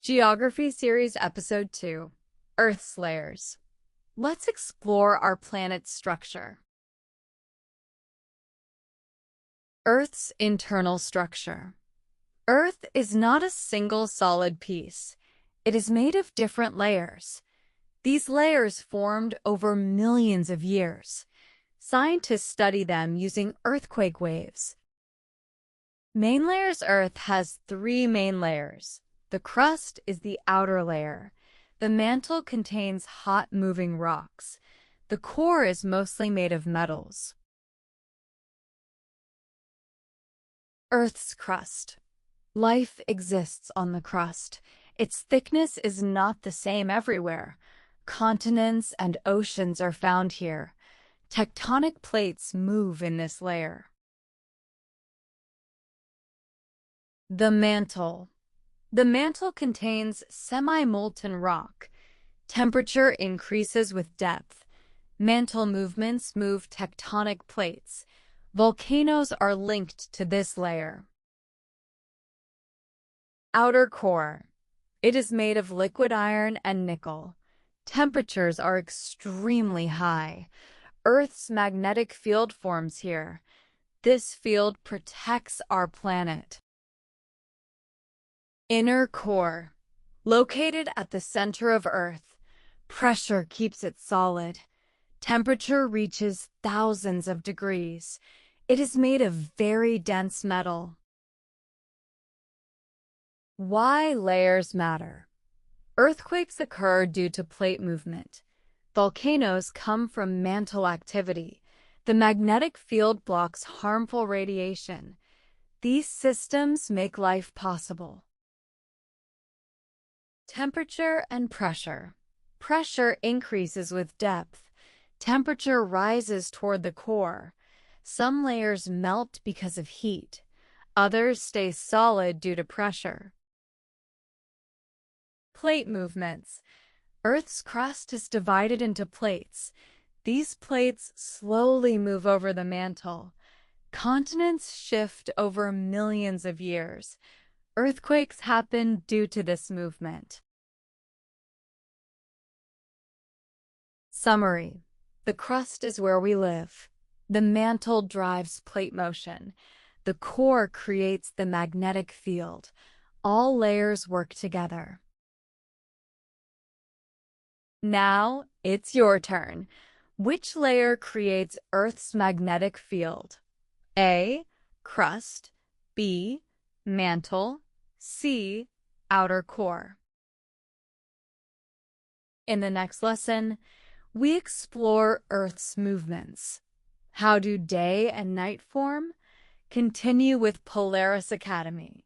Geography Series Episode 2, Earth's Layers. Let's explore our planet's structure. Earth's internal structure. Earth is not a single solid piece. It is made of different layers. These layers formed over millions of years. Scientists study them using earthquake waves. Main layers. Earth has three main layers. The crust is the outer layer. The mantle contains hot moving rocks. The core is mostly made of metals. Earth's crust. Life exists on the crust. Its thickness is not the same everywhere. Continents and oceans are found here. Tectonic plates move in this layer. The mantle. The mantle contains semi-molten rock. Temperature increases with depth. Mantle movements move tectonic plates. Volcanoes are linked to this layer. Outer core. It is made of liquid iron and nickel. Temperatures are extremely high. Earth's magnetic field forms here. This field protects our planet. Inner core. Located at the center of Earth, pressure keeps it solid. Temperature reaches thousands of degrees. It is made of very dense metal. Why layers matter? Earthquakes occur due to plate movement. Volcanoes come from mantle activity. The magnetic field blocks harmful radiation. These systems make life possible. Temperature and pressure. Pressure increases with depth. Temperature rises toward the core. Some layers melt because of heat. Others stay solid due to pressure. Plate movements. Earth's crust is divided into plates. These plates slowly move over the mantle. Continents shift over millions of years. Earthquakes happen due to this movement. Summary. The crust is where we live. The mantle drives plate motion. The core creates the magnetic field. All layers work together. Now, it's your turn. Which layer creates Earth's magnetic field? A. Crust. B. Mantle. C. Outer core. In the next lesson, we explore Earth's movements. How do day and night form? Continue with Polaris Academy.